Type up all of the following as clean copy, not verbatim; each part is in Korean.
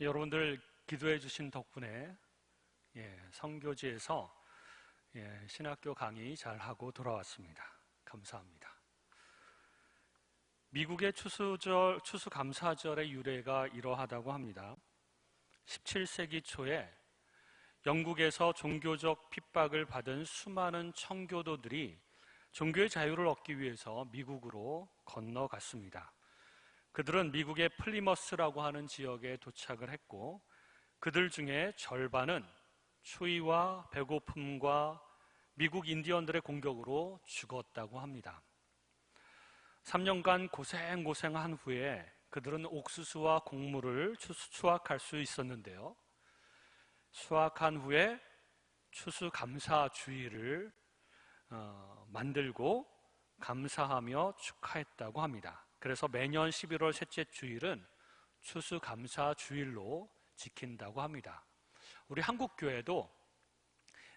여러분들 기도해 주신 덕분에 선교지에서 신학교 강의 잘하고 돌아왔습니다. 감사합니다. 미국의 추수감사절의 유래가 이러하다고 합니다. 17세기 초에 영국에서 종교적 핍박을 받은 수많은 청교도들이 종교의 자유를 얻기 위해서 미국으로 건너갔습니다. 그들은 미국의 플리머스라고 하는 지역에 도착을 했고, 그들 중에 절반은 추위와 배고픔과 미국 인디언들의 공격으로 죽었다고 합니다. 3년간 고생한 후에 그들은 옥수수와 곡물을 수확할 수 있었는데요. 수확한 후에 추수감사주의를 만들고 감사하며 축하했다고 합니다. 그래서 매년 11월 셋째 주일은 추수감사주일로 지킨다고 합니다. 우리 한국교회도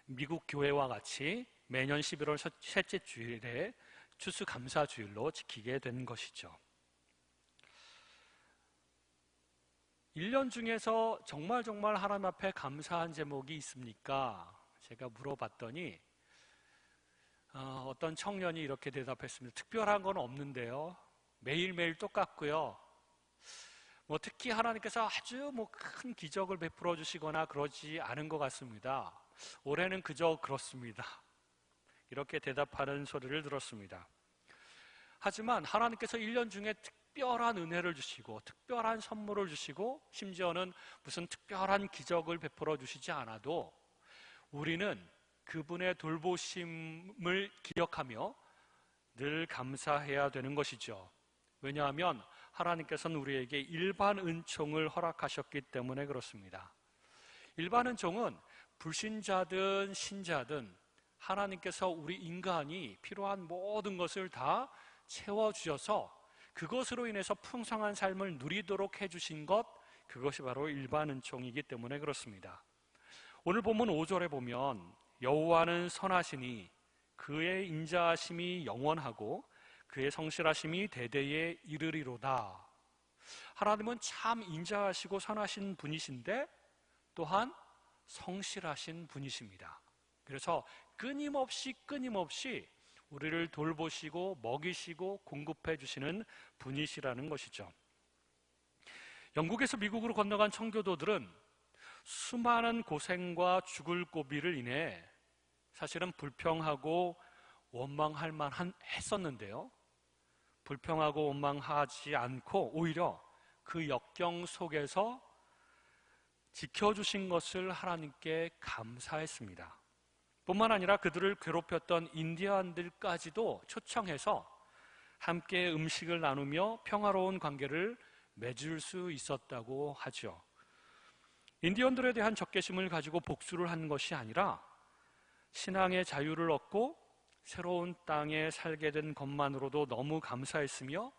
미국 교회와 같이 매년 11월 셋째 주일에 추수감사주일로 지키게 된 것이죠. 1년 중에서 정말 하나님 앞에 감사한 제목이 있습니까? 제가 물어봤더니 어떤 청년이 이렇게 대답했습니다. 특별한 건 없는데요. 매일매일 똑같고요. 특히 하나님께서 아주 큰 기적을 베풀어 주시거나 그러지 않은 것 같습니다. 올해는 그저 그렇습니다. 이렇게 대답하는 소리를 들었습니다. 하지만 하나님께서 1년 중에 특별한 은혜를 주시고 특별한 선물을 주시고 심지어는 무슨 특별한 기적을 베풀어 주시지 않아도 우리는 그분의 돌보심을 기억하며 늘 감사해야 되는 것이죠. 왜냐하면 하나님께서는 우리에게 일반 은총을 허락하셨기 때문에 그렇습니다. 일반 은총은 불신자든 신자든 하나님께서 우리 인간이 필요한 모든 것을 다 채워주셔서 그것으로 인해서 풍성한 삶을 누리도록 해주신 것, 그것이 바로 일반 은총이기 때문에 그렇습니다. 오늘 본문 5절에 보면 여호와는 선하시니 그의 인자하심이 영원하고 그의 성실하심이 대대에 이르리로다. 하나님은 참 인자하시고 선하신 분이신데 또한 성실하신 분이십니다. 그래서 끊임없이 우리를 돌보시고 먹이시고 공급해 주시는 분이시라는 것이죠. 영국에서 미국으로 건너간 청교도들은 수많은 고생과 죽을 고비를 인해 사실은 불평하고 원망할 만한 했었는데요. 불평하고 원망하지 않고 오히려 그 역경 속에서 지켜주신 것을 하나님께 감사했습니다. 뿐만 아니라 그들을 괴롭혔던 인디언들까지도 초청해서 함께 음식을 나누며 평화로운 관계를 맺을 수 있었다고 하죠. 인디언들에 대한 적개심을 가지고 복수를 한 것이 아니라 신앙의 자유를 얻고 새로운 땅에 살게 된 것만으로도 너무 감사했으며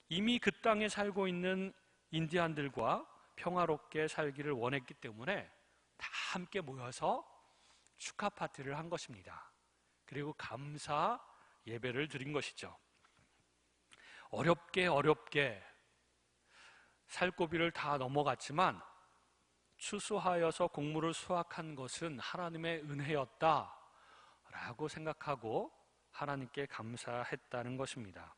이미 그 땅에 살고 있는 인디안들과 평화롭게 살기를 원했기 때문에 다 함께 모여서 축하 파티를 한 것입니다. 그리고 감사 예배를 드린 것이죠. 어렵게 살고비를 다 넘어갔지만 추수하여서 곡물을 수확한 것은 하나님의 은혜였다 라고 생각하고 하나님께 감사했다는 것입니다.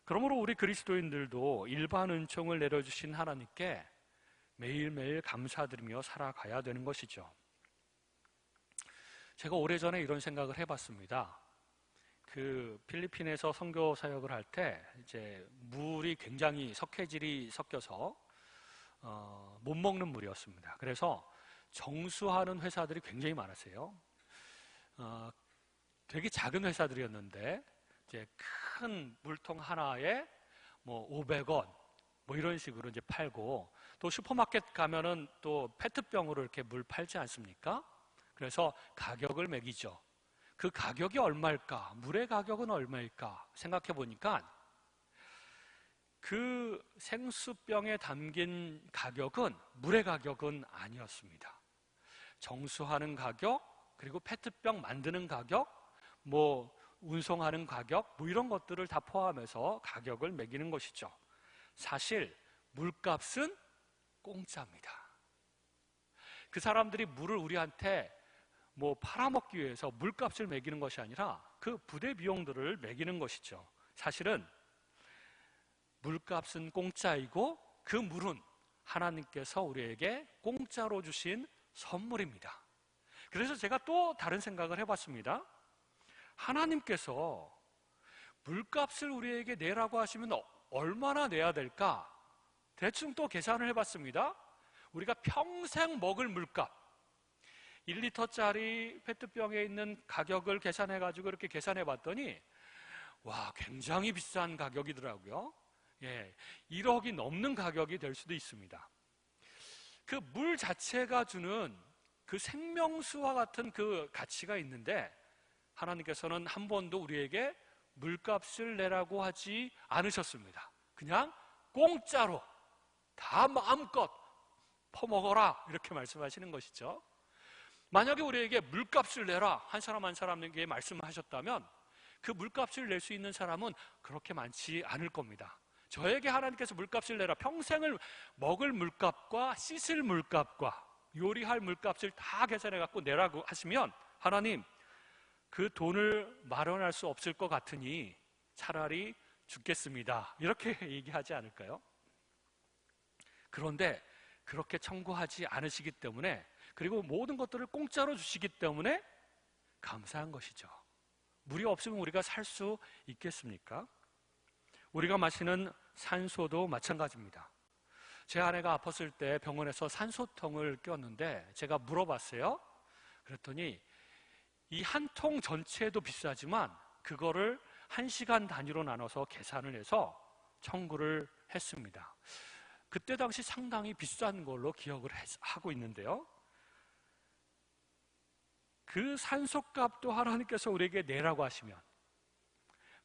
그러므로 우리 그리스도인들도 일반 은총을 내려주신 하나님께 매일매일 감사드리며 살아가야 되는 것이죠. 제가 오래전에 이런 생각을 해봤습니다. 그 필리핀에서 선교 사역을 할 때 이제 물이 굉장히 석회질이 섞여서 못 먹는 물이었습니다. 그래서 정수하는 회사들이 굉장히 많았어요. 되게 작은 회사들이었는데 이제 큰 물통 하나에 500원 이런 식으로 이제 팔고, 또 슈퍼마켓 가면은 또 페트병으로 이렇게 물 팔지 않습니까? 그래서 가격을 매기죠. 그 가격이 얼마일까? 물의 가격은 얼마일까? 생각해 보니까 그 생수병에 담긴 가격은 물의 가격은 아니었습니다. 정수하는 가격, 그리고 페트병 만드는 가격, 운송하는 가격, 이런 것들을 다 포함해서 가격을 매기는 것이죠. 사실 물값은 공짜입니다. 그 사람들이 물을 우리한테 팔아먹기 위해서 물값을 매기는 것이 아니라 그 부대 비용들을 매기는 것이죠. 사실은 물값은 공짜이고 그 물은 하나님께서 우리에게 공짜로 주신 선물입니다. 그래서 제가 또 다른 생각을 해봤습니다. 하나님께서 물값을 우리에게 내라고 하시면 얼마나 내야 될까? 대충 또 계산을 해봤습니다. 우리가 평생 먹을 물값 1리터짜리 페트병에 있는 가격을 계산해가지고 이렇게 계산해봤더니 와, 굉장히 비싼 가격이더라고요. 1억이 넘는 가격이 될 수도 있습니다. 그 물 자체가 주는 그 생명수와 같은 그 가치가 있는데 하나님께서는 한 번도 우리에게 물값을 내라고 하지 않으셨습니다. 그냥 공짜로 다 마음껏 퍼먹어라 이렇게 말씀하시는 것이죠. 만약에 우리에게 물값을 내라 한 사람 한 사람에게 말씀하셨다면 그 물값을 낼 수 있는 사람은 그렇게 많지 않을 겁니다. 저에게 하나님께서 물값을 내라, 평생을 먹을 물값과 씻을 물값과 요리할 물값을 다 계산해 갖고 내라고 하시면 하나님, 그 돈을 마련할 수 없을 것 같으니 차라리 죽겠습니다 이렇게 얘기하지 않을까요? 그런데 그렇게 청구하지 않으시기 때문에, 그리고 모든 것들을 공짜로 주시기 때문에 감사한 것이죠. 물이 없으면 우리가 살 수 있겠습니까? 우리가 마시는 산소도 마찬가지입니다. 제 아내가 아팠을 때 병원에서 산소통을 꼈는데 제가 물어봤어요. 그랬더니 이 한 통 전체도 비싸지만 그거를 1시간 단위로 나눠서 계산을 해서 청구를 했습니다. 그때 당시 상당히 비싼 걸로 기억을 하고 있는데요. 그 산소값도 하나님께서 우리에게 내라고 하시면,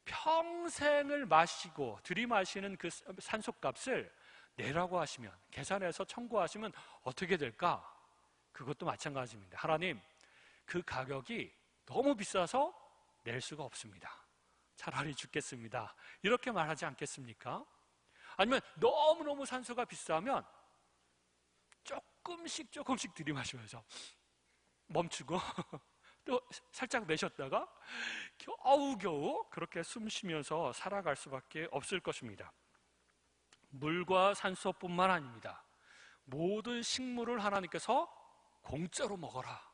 평생을 마시고 들이마시는 그 산소값을 내라고 하시면, 계산해서 청구하시면 어떻게 될까? 그것도 마찬가지입니다. 하나님, 그 가격이 너무 비싸서 낼 수가 없습니다. 차라리 죽겠습니다. 이렇게 말하지 않겠습니까? 아니면 너무너무 산소가 비싸면 조금씩 들이마시면서 멈추고 또 살짝 내쉬었다가 겨우겨우 그렇게 숨 쉬면서 살아갈 수밖에 없을 것입니다. 물과 산소뿐만 아닙니다. 모든 식물을 하나님께서 공짜로 먹어라,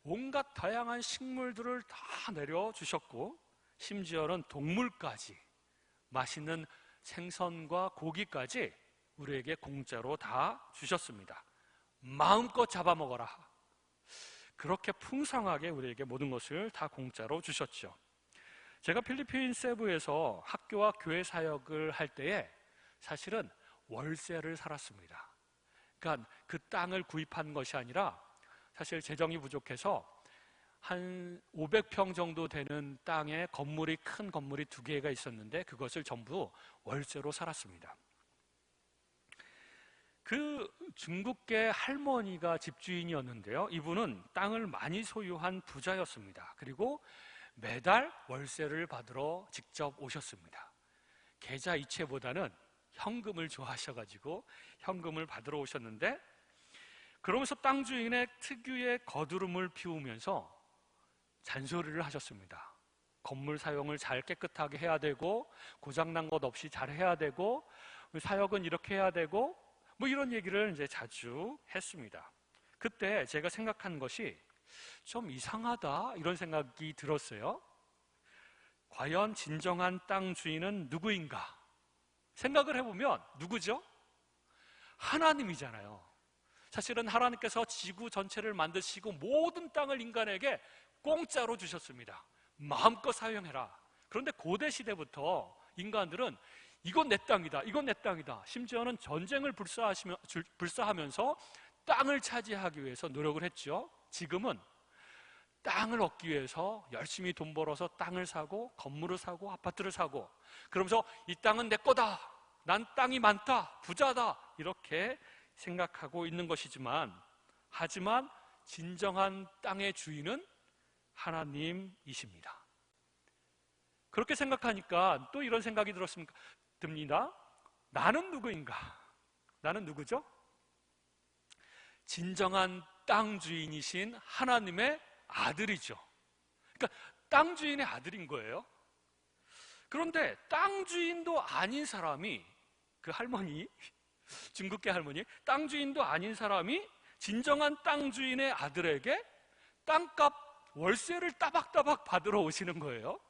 온갖 다양한 식물들을 다 내려주셨고, 심지어는 동물까지, 맛있는 생선과 고기까지 우리에게 공짜로 다 주셨습니다. 마음껏 잡아먹어라. 그렇게 풍성하게 우리에게 모든 것을 다 공짜로 주셨죠. 제가 필리핀 세부에서 학교와 교회 사역을 할 때에 사실은 월세를 살았습니다. 그러니까 그 땅을 구입한 것이 아니라 사실 재정이 부족해서 한 500평 정도 되는 땅에 큰 건물이 2개가 있었는데 그것을 전부 월세로 살았습니다. 그 중국계 할머니가 집주인이었는데요. 이분은 땅을 많이 소유한 부자였습니다. 그리고 매달 월세를 받으러 직접 오셨습니다. 계좌 이체보다는 현금을 좋아하셔가지고 현금을 받으러 오셨는데, 그러면서 땅 주인의 특유의 거두름을 피우면서 잔소리를 하셨습니다. 건물 사용을 잘 깨끗하게 해야 되고, 고장난 것 없이 잘 해야 되고, 사역은 이렇게 해야 되고, 이런 얘기를 이제 자주 했습니다. 그때 제가 생각한 것이 좀 이상하다, 이런 생각이 들었어요. 과연 진정한 땅 주인은 누구인가? 생각을 해보면 누구죠? 하나님이잖아요. 사실은 하나님께서 지구 전체를 만드시고 모든 땅을 인간에게 공짜로 주셨습니다. 마음껏 사용해라. 그런데 고대 시대부터 인간들은 이건 내 땅이다, 이건 내 땅이다, 심지어는 전쟁을 불사하면서 땅을 차지하기 위해서 노력을 했죠. 지금은 땅을 얻기 위해서 열심히 돈 벌어서 땅을 사고 건물을 사고 아파트를 사고, 그러면서 이 땅은 내 거다, 난 땅이 많다, 부자다, 이렇게 생각하고 있는 것이지만, 하지만 진정한 땅의 주인은 하나님이십니다. 그렇게 생각하니까 또 이런 생각이 듭니다. 나는 누구인가? 나는 누구죠? 진정한 땅 주인이신 하나님의 아들이죠. 그러니까 땅 주인의 아들인 거예요. 그런데 땅 주인도 아닌 사람이, 그 할머니, 중국계 할머니, 땅 주인도 아닌 사람이 진정한 땅 주인의 아들에게 땅값 월세를 따박따박 받으러 오시는 거예요.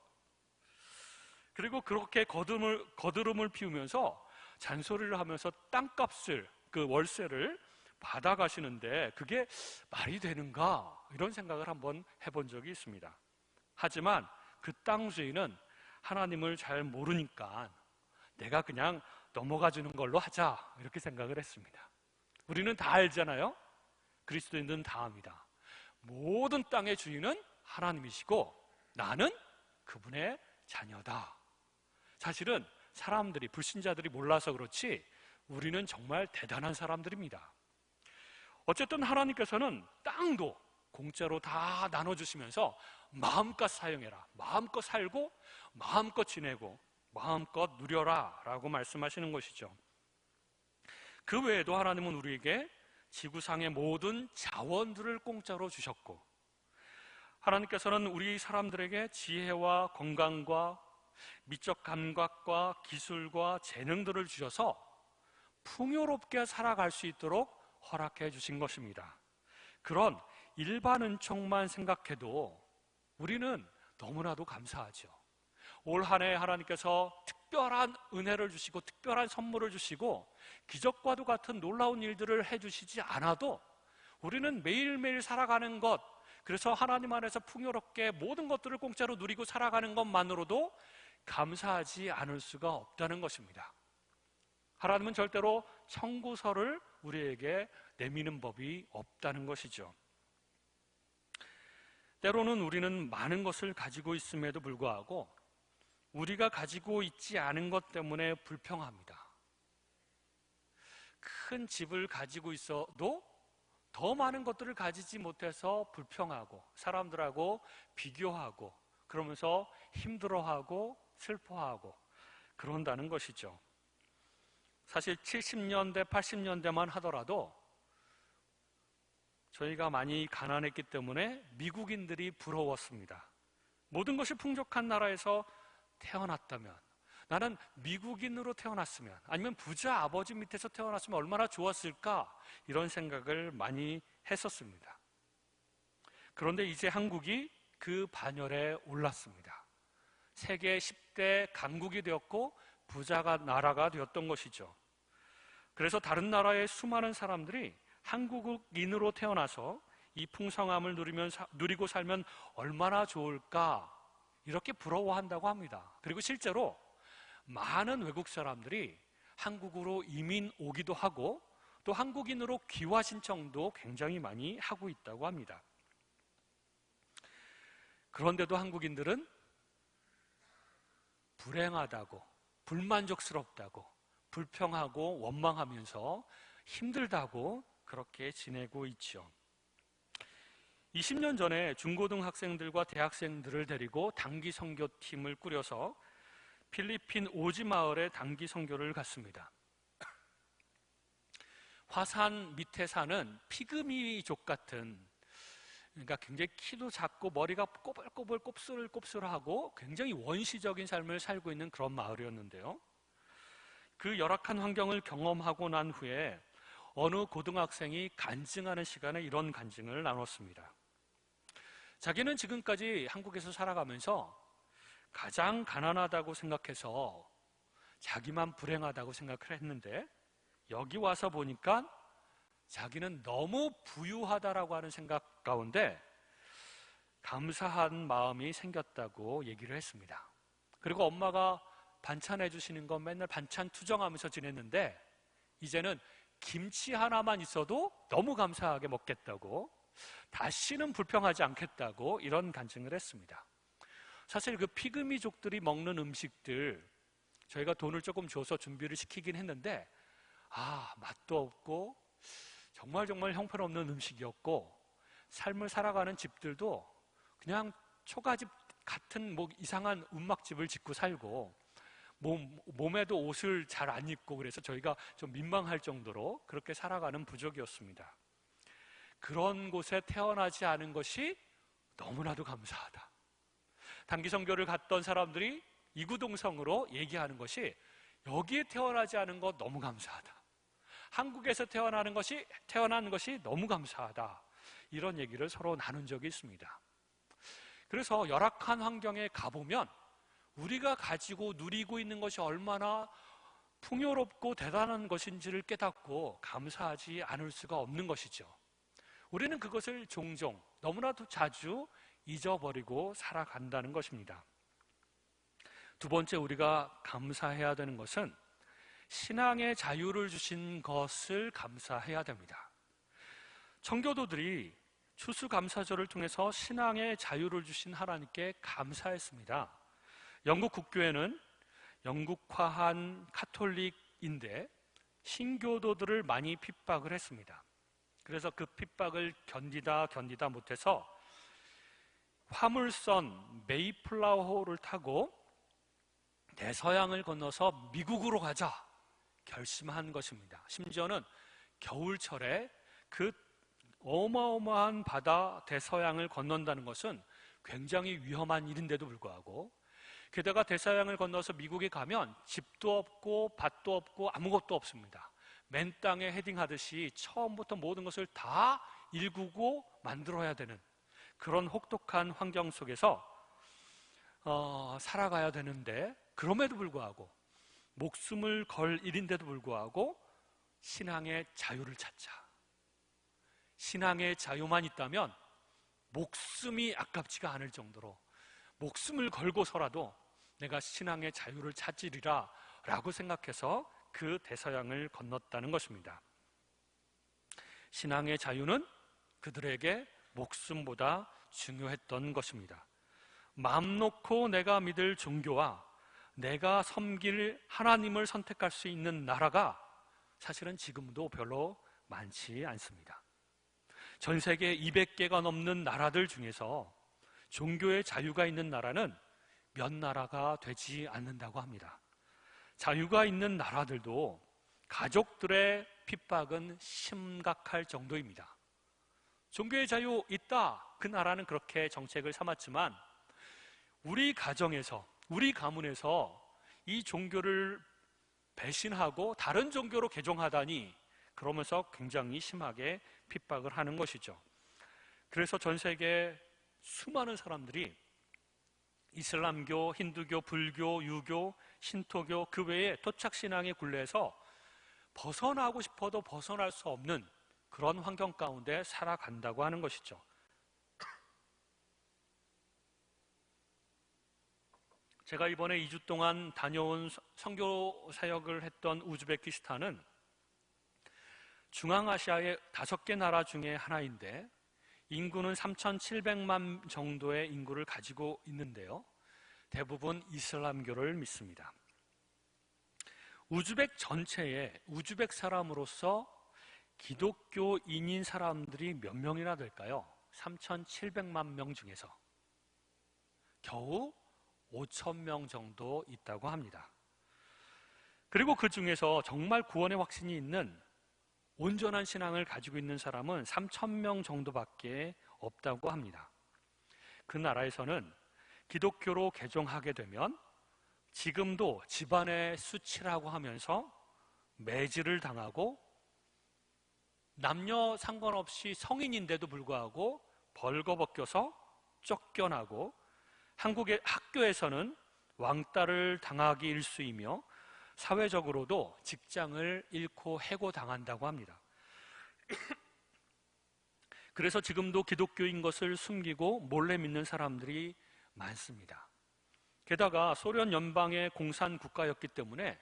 그리고 그렇게 거드름을 피우면서 잔소리를 하면서 땅값을, 그 월세를 받아가시는데 그게 말이 되는가, 이런 생각을 한번 해본 적이 있습니다. 하지만 그 땅 주인은 하나님을 잘 모르니까 내가 그냥 넘어가 주는 걸로 하자, 이렇게 생각을 했습니다. 우리는 다 알잖아요. 그리스도인들은 다 압니다. 모든 땅의 주인은 하나님이시고 나는 그분의 자녀다. 사실은 사람들이, 불신자들이 몰라서 그렇지 우리는 정말 대단한 사람들입니다. 어쨌든 하나님께서는 땅도 공짜로 다 나눠주시면서 마음껏 사용해라, 마음껏 살고 마음껏 지내고 마음껏 누려라 라고 말씀하시는 것이죠. 그 외에도 하나님은 우리에게 지구상의 모든 자원들을 공짜로 주셨고, 하나님께서는 우리 사람들에게 지혜와 건강과 미적 감각과 기술과 재능들을 주셔서 풍요롭게 살아갈 수 있도록 허락해 주신 것입니다. 그런 일반 은총만 생각해도 우리는 너무나도 감사하죠. 올 한 해 하나님께서 특별한 은혜를 주시고 특별한 선물을 주시고 기적과도 같은 놀라운 일들을 해주시지 않아도 우리는 매일매일 살아가는 것, 그래서 하나님 안에서 풍요롭게 모든 것들을 공짜로 누리고 살아가는 것만으로도 감사하지 않을 수가 없다는 것입니다. 하나님은 절대로 청구서를 우리에게 내미는 법이 없다는 것이죠. 때로는 우리는 많은 것을 가지고 있음에도 불구하고 우리가 가지고 있지 않은 것 때문에 불평합니다. 큰 집을 가지고 있어도 더 많은 것들을 가지지 못해서 불평하고 사람들하고 비교하고 그러면서 힘들어하고 슬퍼하고 그런다는 것이죠. 사실 70년대, 80년대만 하더라도 저희가 많이 가난했기 때문에 미국인들이 부러웠습니다. 모든 것이 풍족한 나라에서 태어났다면, 나는 미국인으로 태어났으면, 아니면 부자 아버지 밑에서 태어났으면 얼마나 좋았을까, 이런 생각을 많이 했었습니다. 그런데 이제 한국이 그 반열에 올랐습니다. 세계 10대 강국이 되었고 부자가 나라가 되었던 것이죠. 그래서 다른 나라의 수많은 사람들이 한국인으로 태어나서 이 풍성함을 누리고 살면 얼마나 좋을까, 이렇게 부러워한다고 합니다. 그리고 실제로 많은 외국 사람들이 한국으로 이민 오기도 하고 또 한국인으로 귀화 신청도 굉장히 많이 하고 있다고 합니다. 그런데도 한국인들은 불행하다고, 불만족스럽다고, 불평하고 원망하면서 힘들다고 그렇게 지내고 있죠. 20년 전에 중고등학생들과 대학생들을 데리고 단기 선교팀을 꾸려서 필리핀 오지 마을에 단기 선교를 갔습니다. 화산 밑에 사는 피그미족 같은, 그러니까 굉장히 키도 작고 머리가 꼬불꼬불 곱슬곱슬하고 굉장히 원시적인 삶을 살고 있는 그런 마을이었는데요. 그 열악한 환경을 경험하고 난 후에 어느 고등학생이 간증하는 시간에 이런 간증을 나눴습니다. 자기는 지금까지 한국에서 살아가면서 가장 가난하다고 생각해서 자기만 불행하다고 생각을 했는데 여기 와서 보니까 자기는 너무 부유하다라고 하는 생각 가운데 감사한 마음이 생겼다고 얘기를 했습니다. 그리고 엄마가 반찬 해주시는 건 맨날 반찬 투정하면서 지냈는데 이제는 김치 하나만 있어도 너무 감사하게 먹겠다고, 다시는 불평하지 않겠다고 이런 간증을 했습니다. 사실 그 피그미족들이 먹는 음식들 저희가 돈을 조금 줘서 준비를 시키긴 했는데 맛도 없고 정말 형편없는 음식이었고, 삶을 살아가는 집들도 그냥 초가집 같은 이상한 움막집을 짓고 살고 몸에도 옷을 잘 안 입고, 그래서 저희가 좀 민망할 정도로 그렇게 살아가는 부족이었습니다. 그런 곳에 태어나지 않은 것이 너무나도 감사하다. 단기 선교를 갔던 사람들이 이구동성으로 얘기하는 것이 여기에 태어나지 않은 것 너무 감사하다. 한국에서 태어난 것이 너무 감사하다. 이런 얘기를 서로 나눈 적이 있습니다. 그래서 열악한 환경에 가보면 우리가 가지고 누리고 있는 것이 얼마나 풍요롭고 대단한 것인지를 깨닫고 감사하지 않을 수가 없는 것이죠. 우리는 그것을 종종 너무나도 자주 잊어버리고 살아간다는 것입니다. 두 번째, 우리가 감사해야 되는 것은 신앙의 자유를 주신 것을 감사해야 됩니다. 청교도들이 추수감사절을 통해서 신앙의 자유를 주신 하나님께 감사했습니다. 영국 국교회는 영국화한 카톨릭인데 신교도들을 많이 핍박을 했습니다. 그래서 그 핍박을 견디다 못해서 화물선 메이플라워호를 타고 대서양을 건너서 미국으로 가자 결심한 것입니다. 심지어는 겨울철에 그 어마어마한 바다 대서양을 건넌다는 것은 굉장히 위험한 일인데도 불구하고, 게다가 대서양을 건너서 미국에 가면 집도 없고 밭도 없고 아무것도 없습니다. 맨 땅에 헤딩하듯이 처음부터 모든 것을 다 일구고 만들어야 되는 그런 혹독한 환경 속에서 살아가야 되는데, 그럼에도 불구하고 목숨을 걸 일인데도 불구하고 신앙의 자유를 찾자. 신앙의 자유만 있다면 목숨이 아깝지가 않을 정도로 목숨을 걸고서라도 내가 신앙의 자유를 찾으리라 라고 생각해서 그 대서양을 건넜다는 것입니다. 신앙의 자유는 그들에게 목숨보다 중요했던 것입니다. 마음 놓고 내가 믿을 종교와 내가 섬길 하나님을 선택할 수 있는 나라가 사실은 지금도 별로 많지 않습니다. 전 세계 200개가 넘는 나라들 중에서 종교의 자유가 있는 나라는 몇 나라가 되지 않는다고 합니다. 자유가 있는 나라들도 가족들의 핍박은 심각할 정도입니다. 종교의 자유 있다, 그 나라는 그렇게 정책을 삼았지만 우리 가정에서, 우리 가문에서 이 종교를 배신하고 다른 종교로 개종하다니, 그러면서 굉장히 심하게 핍박을 하는 것이죠. 그래서 전 세계 수많은 사람들이 이슬람교, 힌두교, 불교, 유교, 신토교, 그 외에 토착신앙의 굴레에서 벗어나고 싶어도 벗어날 수 없는 그런 환경 가운데 살아간다고 하는 것이죠. 제가 이번에 2주 동안 다녀온 선교 사역을 했던 우즈베키스탄은 중앙아시아의 5개 나라 중에 하나인데 인구는 3,700만 정도의 인구를 가지고 있는데요, 대부분 이슬람교를 믿습니다. 우즈벡 전체에 우즈벡 사람으로서 기독교인인 사람들이 몇 명이나 될까요? 3,700만 명 중에서 겨우 5,000명 정도 있다고 합니다. 그리고 그 중에서 정말 구원의 확신이 있는 온전한 신앙을 가지고 있는 사람은 3,000명 정도밖에 없다고 합니다. 그 나라에서는 기독교로 개종하게 되면 지금도 집안의 수치라고 하면서 매질을 당하고 남녀 상관없이 성인인데도 불구하고 벌거벗겨서 쫓겨나고, 한국의 학교에서는 왕따를 당하기 일쑤이며 사회적으로도 직장을 잃고 해고당한다고 합니다. 그래서 지금도 기독교인 것을 숨기고 몰래 믿는 사람들이 많습니다. 게다가 소련 연방의 공산 국가였기 때문에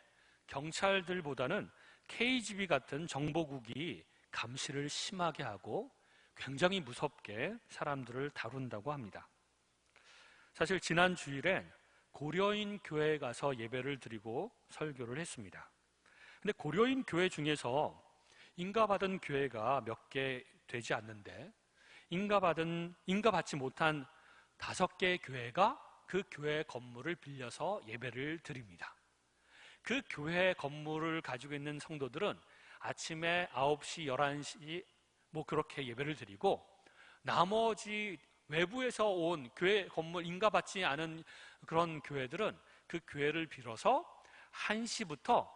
경찰들보다는 KGB 같은 정보국이 감시를 심하게 하고 굉장히 무섭게 사람들을 다룬다고 합니다. 사실 지난 주일에 고려인 교회에 가서 예배를 드리고 설교를 했습니다. 근데 고려인 교회 중에서 인가받은 교회가 몇 개 되지 않는데 인가받지 못한 5개의 교회가 그 교회 건물을 빌려서 예배를 드립니다. 그 교회 건물을 가지고 있는 성도들은 아침에 9시, 11시 뭐 그렇게 예배를 드리고, 나머지 외부에서 온 교회 건물 인가받지 않은 그런 교회들은 그 교회를 빌어서 1시부터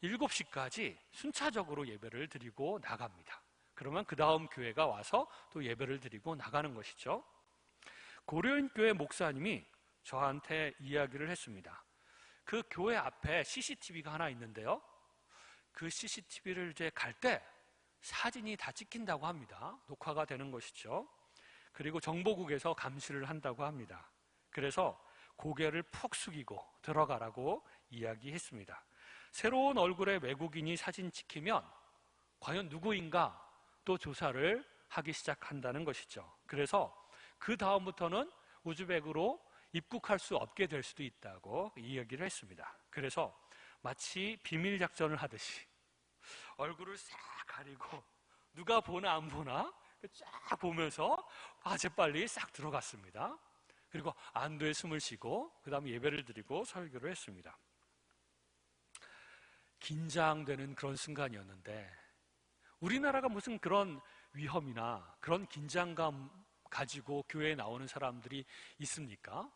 7시까지 순차적으로 예배를 드리고 나갑니다. 그러면 그 다음 교회가 와서 또 예배를 드리고 나가는 것이죠. 고려인교회 목사님이 저한테 이야기를 했습니다. 그 교회 앞에 CCTV가 하나 있는데요, 그 CCTV를 이제 갈 때 사진이 다 찍힌다고 합니다. 녹화가 되는 것이죠. 그리고 정보국에서 감시를 한다고 합니다. 그래서 고개를 푹 숙이고 들어가라고 이야기했습니다. 새로운 얼굴의 외국인이 사진 찍히면 과연 누구인가 또 조사를 하기 시작한다는 것이죠. 그래서 그 다음부터는 우즈벡으로 입국할 수 없게 될 수도 있다고 이야기를 했습니다. 그래서 마치 비밀 작전을 하듯이 얼굴을 싹 가리고 누가 보나 안 보나 쫙 보면서 재빨리 싹 들어갔습니다. 그리고 안도의 숨을 쉬고 그 다음에 예배를 드리고 설교를 했습니다. 긴장되는 그런 순간이었는데, 우리나라가 무슨 그런 위험이나 그런 긴장감 가지고 교회에 나오는 사람들이 있습니까?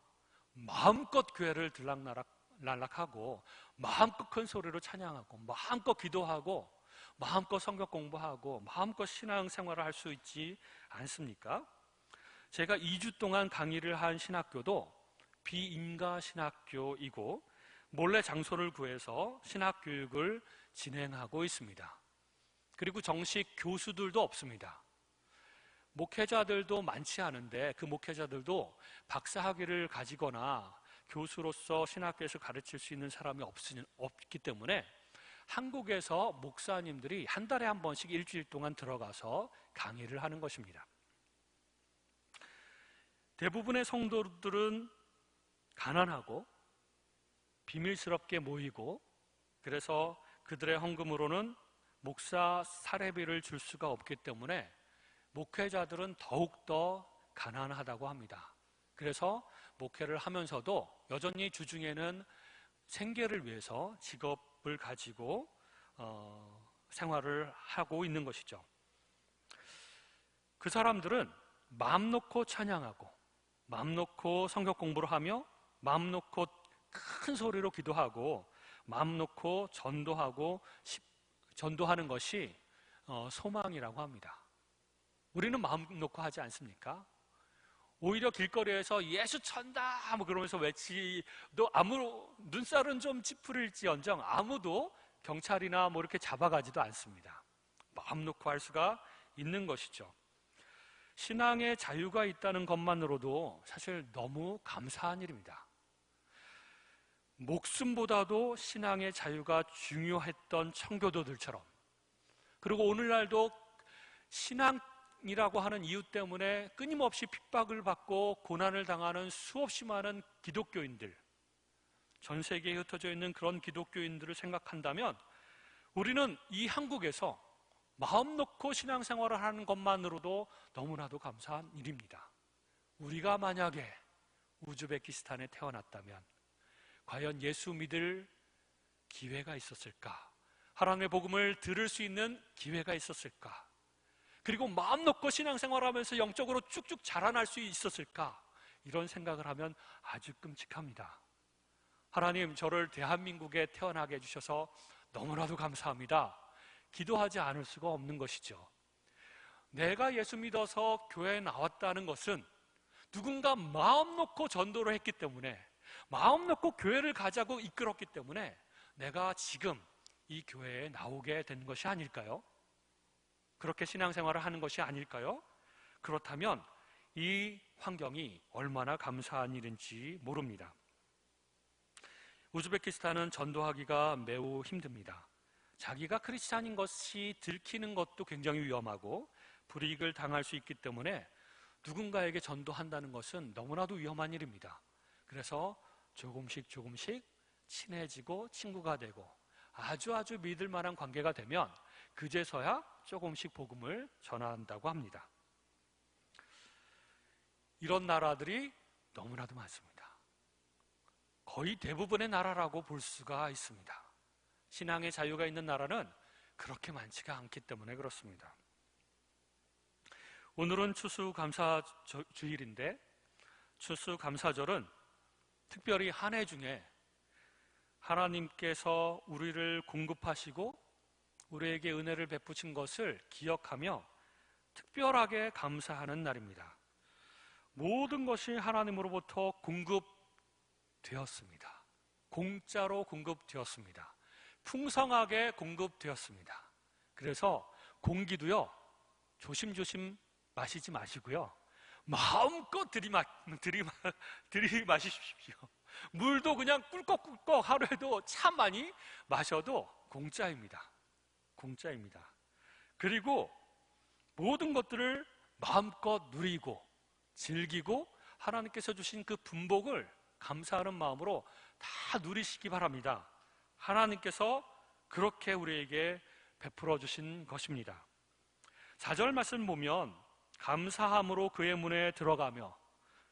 마음껏 교회를 들락날락하고 마음껏 큰 소리로 찬양하고 마음껏 기도하고 마음껏 성경 공부하고 마음껏 신앙생활을 할 수 있지 않습니까? 제가 2주 동안 강의를 한 신학교도 비인가 신학교이고 몰래 장소를 구해서 신학교육을 진행하고 있습니다. 그리고 정식 교수들도 없습니다. 목회자들도 많지 않은데 그 목회자들도 박사학위를 가지거나 교수로서 신학교에서 가르칠 수 있는 사람이 없기 때문에 한국에서 목사님들이 한 달에 한 번씩 일주일 동안 들어가서 강의를 하는 것입니다. 대부분의 성도들은 가난하고 비밀스럽게 모이고, 그래서 그들의 헌금으로는 목사 사례비를 줄 수가 없기 때문에 목회자들은 더욱더 가난하다고 합니다. 그래서 목회를 하면서도 여전히 주중에는 생계를 위해서 직업을 가지고 생활을 하고 있는 것이죠. 그 사람들은 마음 놓고 찬양하고 마음 놓고 성경 공부를 하며 마음 놓고 큰 소리로 기도하고 마음 놓고 전도하는 것이 소망이라고 합니다. 우리는 마음 놓고 하지 않습니까? 오히려 길거리에서 예수 천다 뭐 그러면서 외치도 눈살은 좀 찌푸릴지언정 아무도 경찰이나 뭐 이렇게 잡아가지도 않습니다. 마음 놓고 할 수가 있는 것이죠. 신앙의 자유가 있다는 것만으로도 사실 너무 감사한 일입니다. 목숨보다도 신앙의 자유가 중요했던 청교도들처럼, 그리고 오늘날도 신앙이라고 하는 이유 때문에 끊임없이 핍박을 받고 고난을 당하는 수없이 많은 기독교인들, 전 세계에 흩어져 있는 그런 기독교인들을 생각한다면 우리는 이 한국에서 마음 놓고 신앙생활을 하는 것만으로도 너무나도 감사한 일입니다. 우리가 만약에 우즈베키스탄에 태어났다면 과연 예수 믿을 기회가 있었을까? 하나님의 복음을 들을 수 있는 기회가 있었을까? 그리고 마음 놓고 신앙생활하면서 영적으로 쭉쭉 자라날 수 있었을까? 이런 생각을 하면 아주 끔찍합니다. 하나님, 저를 대한민국에 태어나게 해주셔서 너무나도 감사합니다. 기도하지 않을 수가 없는 것이죠. 내가 예수 믿어서 교회에 나왔다는 것은 누군가 마음 놓고 전도를 했기 때문에, 마음 놓고 교회를 가자고 이끌었기 때문에 내가 지금 이 교회에 나오게 된 것이 아닐까요? 그렇게 신앙생활을 하는 것이 아닐까요? 그렇다면 이 환경이 얼마나 감사한 일인지 모릅니다. 우즈베키스탄은 전도하기가 매우 힘듭니다. 자기가 크리스찬인 것이 들키는 것도 굉장히 위험하고 불이익을 당할 수 있기 때문에 누군가에게 전도한다는 것은 너무나도 위험한 일입니다. 그래서 조금씩 친해지고 친구가 되고 아주 믿을 만한 관계가 되면 그제서야 조금씩 복음을 전한다고 합니다. 이런 나라들이 너무나도 많습니다. 거의 대부분의 나라라고 볼 수가 있습니다. 신앙의 자유가 있는 나라는 그렇게 많지가 않기 때문에 그렇습니다. 오늘은 추수감사주일인데 추수감사절은 특별히 한 해 중에 하나님께서 우리를 공급하시고 우리에게 은혜를 베푸신 것을 기억하며 특별하게 감사하는 날입니다. 모든 것이 하나님으로부터 공급되었습니다. 공짜로 공급되었습니다. 풍성하게 공급되었습니다. 그래서 공기도요, 조심조심 마시지 마시고요, 마음껏 들이마시십시오. 물도 그냥 꿀꺽꿀꺽 하루에도 참 많이 마셔도 공짜입니다. 공짜입니다. 그리고 모든 것들을 마음껏 누리고 즐기고 하나님께서 주신 그 분복을 감사하는 마음으로 다 누리시기 바랍니다. 하나님께서 그렇게 우리에게 베풀어 주신 것입니다. 4절 말씀 보면 감사함으로 그의 문에 들어가며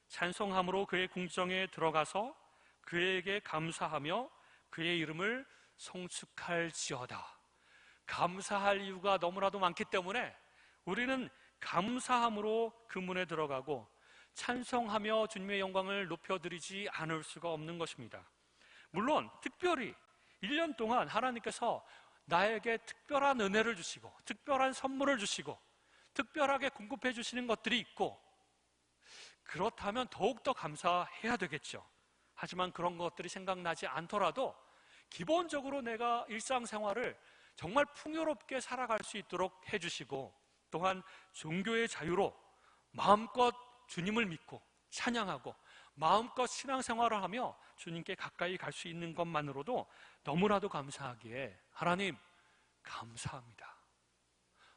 찬송함으로 그의 궁정에 들어가서 그에게 감사하며 그의 이름을 송축할지어다. 감사할 이유가 너무나도 많기 때문에 우리는 감사함으로 그 문에 들어가고 찬송하며 주님의 영광을 높여드리지 않을 수가 없는 것입니다. 물론 특별히 1년 동안 하나님께서 나에게 특별한 은혜를 주시고 특별한 선물을 주시고 특별하게 공급해 주시는 것들이 있고 그렇다면 더욱더 감사해야 되겠죠. 하지만 그런 것들이 생각나지 않더라도 기본적으로 내가 일상생활을 정말 풍요롭게 살아갈 수 있도록 해주시고 또한 종교의 자유로 마음껏 주님을 믿고 찬양하고 마음껏 신앙생활을 하며 주님께 가까이 갈 수 있는 것만으로도 너무나도 감사하기에 하나님 감사합니다.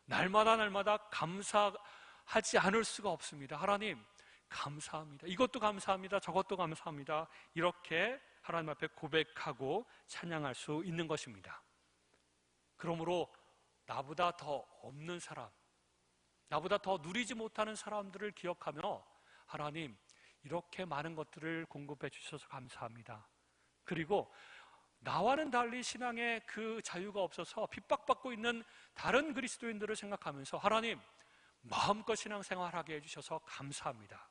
날마다 감사하지 않을 수가 없습니다. 하나님 감사합니다. 이것도 감사합니다. 저것도 감사합니다. 이렇게 하나님 앞에 고백하고 찬양할 수 있는 것입니다. 그러므로 나보다 더 없는 사람, 나보다 더 누리지 못하는 사람들을 기억하며 하나님 이렇게 많은 것들을 공급해 주셔서 감사합니다. 그리고 나와는 달리 신앙의 그 자유가 없어서 핍박받고 있는 다른 그리스도인들을 생각하면서 하나님 마음껏 신앙생활하게 해주셔서 감사합니다.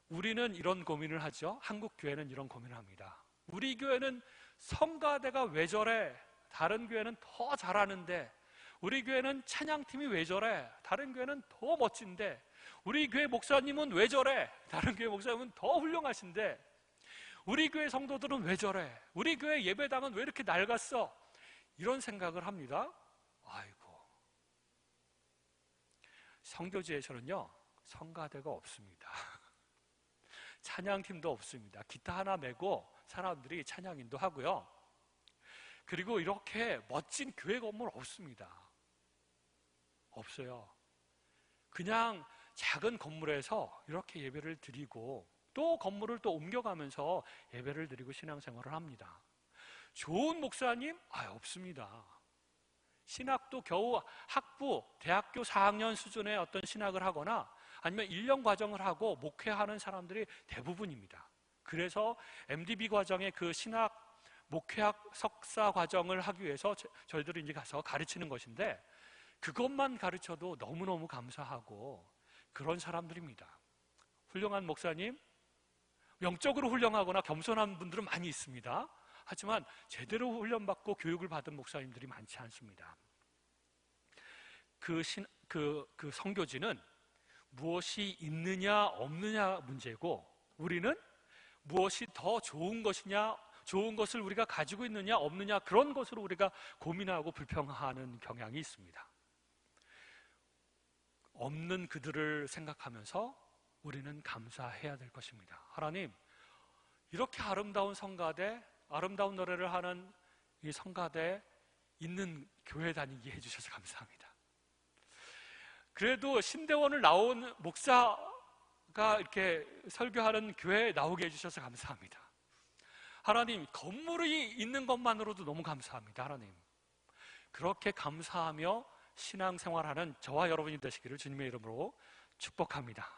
우리는 이런 고민을 하죠. 한국 교회는 이런 고민을 합니다. 우리 교회는 성가대가 왜 저래? 다른 교회는 더 잘하는데, 우리 교회는 찬양팀이 왜 저래? 다른 교회는 더 멋진데, 우리 교회 목사님은 왜 저래? 다른 교회 목사님은 더 훌륭하신데, 우리 교회 성도들은 왜 저래? 우리 교회 예배당은 왜 이렇게 낡았어? 이런 생각을 합니다. 아이고, 성교지에서는요 성가대가 없습니다. 찬양팀도 없습니다. 기타 하나 메고 사람들이 찬양 인도하고요. 그리고 이렇게 멋진 교회 건물 없습니다. 없어요. 그냥 작은 건물에서 이렇게 예배를 드리고 또 건물을 또 옮겨가면서 예배를 드리고 신앙생활을 합니다. 좋은 목사님? 없습니다. 신학도 겨우 학부, 대학교 4학년 수준의 어떤 신학을 하거나 아니면 1년 과정을 하고 목회하는 사람들이 대부분입니다. 그래서 MDB 과정의 그 신학 목회학 석사 과정을 하기 위해서 저희들이 이제 가서 가르치는 것인데 그것만 가르쳐도 너무너무 감사하고 그런 사람들입니다. 훌륭한 목사님, 영적으로 훌륭하거나 겸손한 분들은 많이 있습니다. 하지만 제대로 훈련받고 교육을 받은 목사님들이 많지 않습니다. 그 선교지는 무엇이 있느냐 없느냐 문제고 우리는 무엇이 더 좋은 것이냐, 좋은 것을 우리가 가지고 있느냐 없느냐 그런 것으로 우리가 고민하고 불평하는 경향이 있습니다. 없는 그들을 생각하면서 우리는 감사해야 될 것입니다. 하나님, 이렇게 아름다운 성가대, 아름다운 노래를 하는 이 성가대에 있는 교회 다니게 해주셔서 감사합니다. 그래도 신대원을 나온 목사가 이렇게 설교하는 교회에 나오게 해주셔서 감사합니다. 하나님, 건물이 있는 것만으로도 너무 감사합니다. 하나님, 그렇게 감사하며 신앙생활하는 저와 여러분이 되시기를 주님의 이름으로 축복합니다.